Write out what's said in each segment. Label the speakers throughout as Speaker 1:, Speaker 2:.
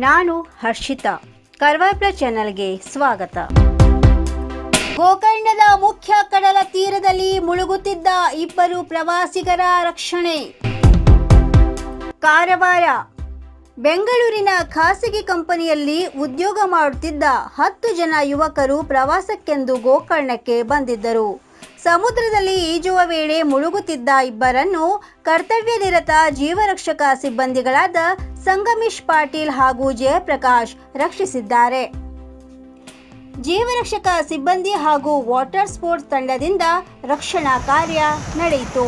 Speaker 1: ನಾನು ಹರ್ಷಿತಾ. ಕಾರ್ವಾರ್ ಚಾನೆಲ್ಗೆ ಸ್ವಾಗತ. ಗೋಕರ್ಣದ ಮುಖ್ಯ ಕಡಲ ತೀರದಲ್ಲಿ ಮುಳುಗುತ್ತಿದ್ದ ಇಬ್ಬರು ಪ್ರವಾಸಿಗರ ರಕ್ಷಣೆ. ಕಾರವಾರ. ಬೆಂಗಳೂರಿನ ಖಾಸಗಿ ಕಂಪನಿಯಲ್ಲಿ ಉದ್ಯೋಗ ಮಾಡುತ್ತಿದ್ದ 10 ಜನ ಯುವಕರು ಪ್ರವಾಸಕ್ಕೆಂದು ಗೋಕರ್ಣಕ್ಕೆ ಬಂದಿದ್ದರು. ಸಮುದ್ರದಲ್ಲಿ ಈಜುವ ವೇಳೆ ಮುಳುಗುತ್ತಿದ್ದ ಇಬ್ಬರನ್ನು ಕರ್ತವ್ಯ ನಿರತ ಜೀವರಕ್ಷಕ ಸಿಬ್ಬಂದಿಗಳಾದ ಸಂಗಮೇಶ್ ಪಾಟೀಲ್ ಹಾಗೂ ಜಯಪ್ರಕಾಶ್ ರಕ್ಷಿಸಿದ್ದಾರೆ. ಜೀವರಕ್ಷಕ ಸಿಬ್ಬಂದಿ ಹಾಗೂ ವಾಟರ್ ಸ್ಪೋರ್ಟ್ಸ್ ತಂಡದಿಂದ ರಕ್ಷಣಾ ಕಾರ್ಯ ನಡೆಯಿತು.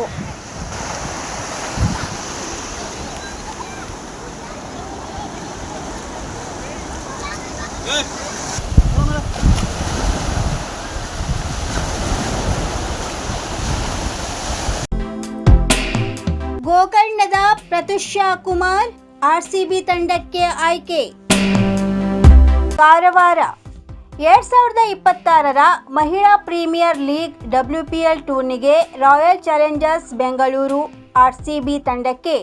Speaker 1: ಗೋಕರ್ಣದ ಪ್ರತ್ಯುಷಾ ಕುಮಾರ್ ಆರ್ಸಿಬಿ ತಂಡಕ್ಕೆ ಆಯ್ಕೆ. ಕಾರವಾರ. 2026ರ ಮಹಿಳಾ ಪ್ರೀಮಿಯರ್ ಲೀಗ್ WPL ಟೂರ್ನಿಗೆ ರಾಯಲ್ ಚಾಲೆಂಜರ್ಸ್ ಬೆಂಗಳೂರು ಆರ್ಸಿಬಿ ತಂಡಕ್ಕೆ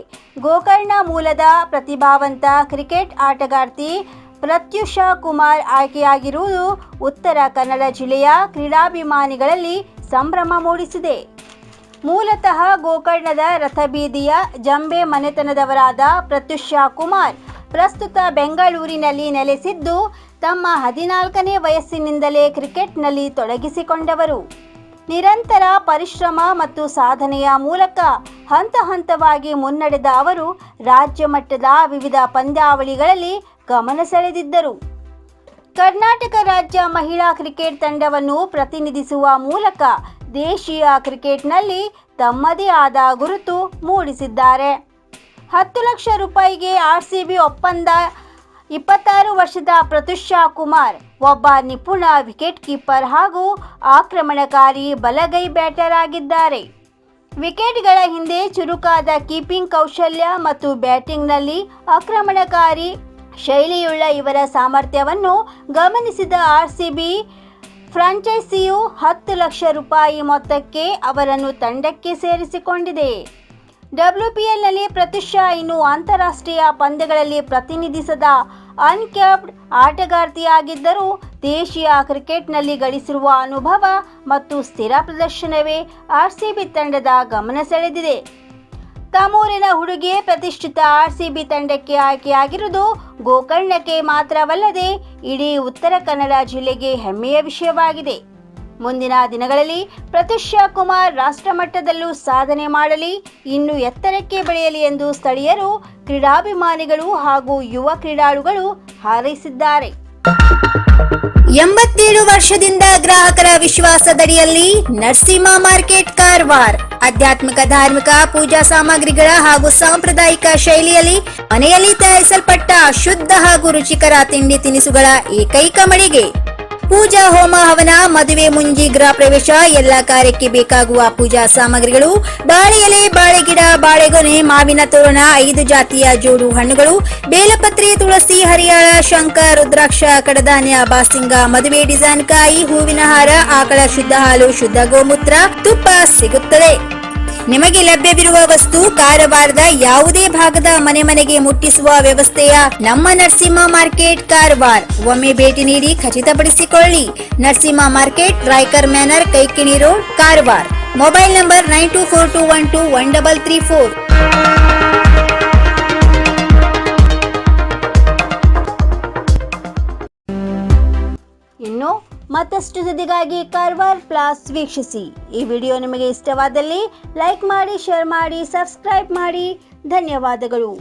Speaker 1: ಗೋಕರ್ಣ ಮೂಲದ ಪ್ರತಿಭಾವಂತ ಕ್ರಿಕೆಟ್ ಆಟಗಾರ್ತಿ ಪ್ರತ್ಯುಷಾ ಕುಮಾರ್ ಆಯ್ಕೆಯಾಗಿರುವುದು ಉತ್ತರ ಕನ್ನಡ ಜಿಲ್ಲೆಯ ಕ್ರೀಡಾಭಿಮಾನಿಗಳಲ್ಲಿ ಸಂಭ್ರಮ ಮೂಡಿಸಿದೆ. ಮೂಲತಃ ಗೋಕರ್ಣದ ರಥಬೀದಿಯ ಜಂಬೆ ಮನೆತನದವರಾದ ಪ್ರತ್ಯುಷಾ ಕುಮಾರ್ ಪ್ರಸ್ತುತ ಬೆಂಗಳೂರಿನಲ್ಲಿ ನೆಲೆಸಿದ್ದು ತಮ್ಮ 14ನೇ ವಯಸ್ಸಿನಿಂದಲೇ ಕ್ರಿಕೆಟ್ನಲ್ಲಿ ತೊಡಗಿಸಿಕೊಂಡವರು. ನಿರಂತರ ಪರಿಶ್ರಮ ಮತ್ತು ಸಾಧನೆಯ ಮೂಲಕ ಹಂತ ಹಂತವಾಗಿ ಮುನ್ನಡೆದ ಅವರು ರಾಜ್ಯ ಮಟ್ಟದ ವಿವಿಧ ಪಂದ್ಯಾವಳಿಗಳಲ್ಲಿ ಗಮನ ಸೆಳೆದಿದ್ದರು. ಕರ್ನಾಟಕ ರಾಜ್ಯ ಮಹಿಳಾ ಕ್ರಿಕೆಟ್ ತಂಡವನ್ನು ಪ್ರತಿನಿಧಿಸುವ ಮೂಲಕ ದೇಶೀಯ ಕ್ರಿಕೆಟ್ನಲ್ಲಿ ತಮ್ಮದೇ ಆದ ಗುರುತು ಮೂಡಿಸಿದ್ದಾರೆ. 10 ಲಕ್ಷ ರೂಪಾಯಿಗೆ ಆರ್ಸಿಬಿ ಒಪ್ಪಂದ. 26 ವರ್ಷದ ಪ್ರತ್ಯುಷಾ ಕುಮಾರ್ ಒಬ್ಬ ನಿಪುಣ ವಿಕೆಟ್ ಕೀಪರ್ ಹಾಗೂ ಆಕ್ರಮಣಕಾರಿ ಬಲಗೈ ಬ್ಯಾಟರ್ ಆಗಿದ್ದಾರೆ. ವಿಕೆಟ್ಗಳ ಹಿಂದೆ ಚುರುಕಾದ ಕೀಪಿಂಗ್ ಕೌಶಲ್ಯ ಮತ್ತು ಬ್ಯಾಟಿಂಗ್ನಲ್ಲಿ ಆಕ್ರಮಣಕಾರಿ ಶೈಲಿಯುಳ್ಳ ಇವರ ಸಾಮರ್ಥ್ಯವನ್ನು ಗಮನಿಸಿದ ಆರ್ಸಿಬಿ ಫ್ರಾಂಚೈಸಿಯು 10 ಲಕ್ಷ ರೂಪಾಯಿ ಮೊತ್ತಕ್ಕೆ ಅವರನ್ನು ತಂಡಕ್ಕೆ ಸೇರಿಸಿಕೊಂಡಿದೆ. WPLನಲ್ಲಿ ಪ್ರತ್ಯುಷಾ ಇನ್ನು ಅಂತಾರಾಷ್ಟ್ರೀಯ ಪಂದ್ಯಗಳಲ್ಲಿ ಪ್ರತಿನಿಧಿಸದ ಅನ್ಕ್ಯಾಪ್ಡ್ ಆಟಗಾರ್ತಿಯಾಗಿದ್ದರೂ ದೇಶೀಯ ಕ್ರಿಕೆಟ್ನಲ್ಲಿ ಗಳಿಸಿರುವ ಅನುಭವ ಮತ್ತು ಸ್ಥಿರ ಪ್ರದರ್ಶನವೇ ಆರ್ಸಿಬಿ ತಂಡದ ಗಮನ ಸೆಳೆದಿದೆ. ತಮ್ಮೂರಿನ ಹುಡುಗಿ ಪ್ರತಿಷ್ಠಿತ ಆರ್ಸಿಬಿ ತಂಡಕ್ಕೆ ಆಯ್ಕೆಯಾಗಿರುವುದು ಗೋಕರ್ಣಕ್ಕೆ ಮಾತ್ರವಲ್ಲದೆ ಇಡೀ ಉತ್ತರ ಕನ್ನಡ ಜಿಲ್ಲೆಗೆ ಹೆಮ್ಮೆಯ ವಿಷಯವಾಗಿದೆ. ಮುಂದಿನ ದಿನಗಳಲ್ಲಿ ಪ್ರತ್ಯುಷಾ ಕುಮಾರ್ ರಾಷ್ಟ್ರಮಟ್ಟದಲ್ಲೂ ಸಾಧನೆ ಮಾಡಲಿ, ಇನ್ನೂ ಎತ್ತರಕ್ಕೆ ಬೆಳೆಯಲಿ ಎಂದು ಸ್ಥಳೀಯರು, ಕ್ರೀಡಾಭಿಮಾನಿಗಳು ಹಾಗೂ ಯುವ ಕ್ರೀಡಾಳುಗಳು ಹಾರೈಸಿದ್ದಾರೆ. 87 ವರ್ಷದಿಂದ ಗ್ರಾಹಕರ ವಿಶ್ವಾಸದಡಿಯಲ್ಲಿ ನರಸಿಂಹ ಮಾರ್ಕೆಟ್ ಕಾರವಾರ್. ಆಧ್ಯಾತ್ಮಿಕ ಧಾರ್ಮಿಕ ಪೂಜಾ ಸಾಮಗ್ರಿಗಳ ಹಾಗೂ ಸಾಂಪ್ರದಾಯಿಕ ಶೈಲಿಯಲ್ಲಿ ಮನೆಯಲ್ಲಿ ತಯಾರಿಸಲ್ಪಟ್ಟ ಶುದ್ಧ ಹಾಗೂ ರುಚಿಕರ ತಿಂಡಿ ತಿನಿಸುಗಳ ಏಕೈಕ ಮಳಿಗೆ. ಪೂಜಾ ಹೋಮ ಹವನ, ಮದುವೆ, ಮುಂಜಿ, ಗೃಹ ಪ್ರವೇಶ ಎಲ್ಲ ಕಾರ್ಯಕ್ಕೆ ಬೇಕಾಗುವ ಪೂಜಾ ಸಾಮಗ್ರಿಗಳು, ಬಾಳೆ ಎಲೆ, ಬಾಳೆಗಿಡ, ಬಾಳೆಗೊನೆ, ಮಾವಿನ ತೋರಣ, 5 ಜಾತಿಯ ಜೋಡು ಹಣ್ಣುಗಳು, ಬೇಲಪತ್ರೆ, ತುಳಸಿ, ಹರಿಯಾಳ, ಶಂಖ, ರುದ್ರಾಕ್ಷ, ಕಡಧಾನ್ಯ, ಬಾಸಿಂಗ, ಮದುವೆ ಡಿಸೈನ್ ಕಾಯಿ, ಹೂವಿನ ಹಾರ, ಆಕಳ ಶುದ್ಧ ಹಾಲು, ಶುದ್ಧ ಗೋಮೂತ್ರ, ತುಪ್ಪ ಸಿಗುತ್ತದೆ. ನಿಮಗೆ ಲಭ್ಯವಿರುವ ವಸ್ತು ಕಾರವಾರದ ಯಾವುದೇ ಭಾಗದ ಮನೆಗೆ ಮುಟ್ಟಿಸುವ ವ್ಯವಸ್ಥೆಯ ನಮ್ಮ ನರಸಿಂಹ ಮಾರ್ಕೆಟ್ ಕಾರವಾರ್. ಒಮ್ಮೆ ಭೇಟಿ ನೀಡಿ ಖಚಿತಪಡಿಸಿಕೊಳ್ಳಿ. Narasimha market, Raikar manner, Kaikini road, Karwar. Mobile number 9242121334. ಇನ್ನು ಮತ್ತಷ್ಟು ಸುದ್ದಿಗಾಗಿ ಕಾರ್ವಾರ್ ಪ್ಲಸ್ ವೀಕ್ಷಿಸಿ. ಈ ವಿಡಿಯೋ ನಿಮಗೆ ಇಷ್ಟವಾದಲ್ಲಿ ಲೈಕ್ ಮಾಡಿ, ಶೇರ್ ಮಾಡಿ, ಸಬ್ಸ್ಕ್ರೈಬ್ ಮಾಡಿ. ಧನ್ಯವಾದಗಳು.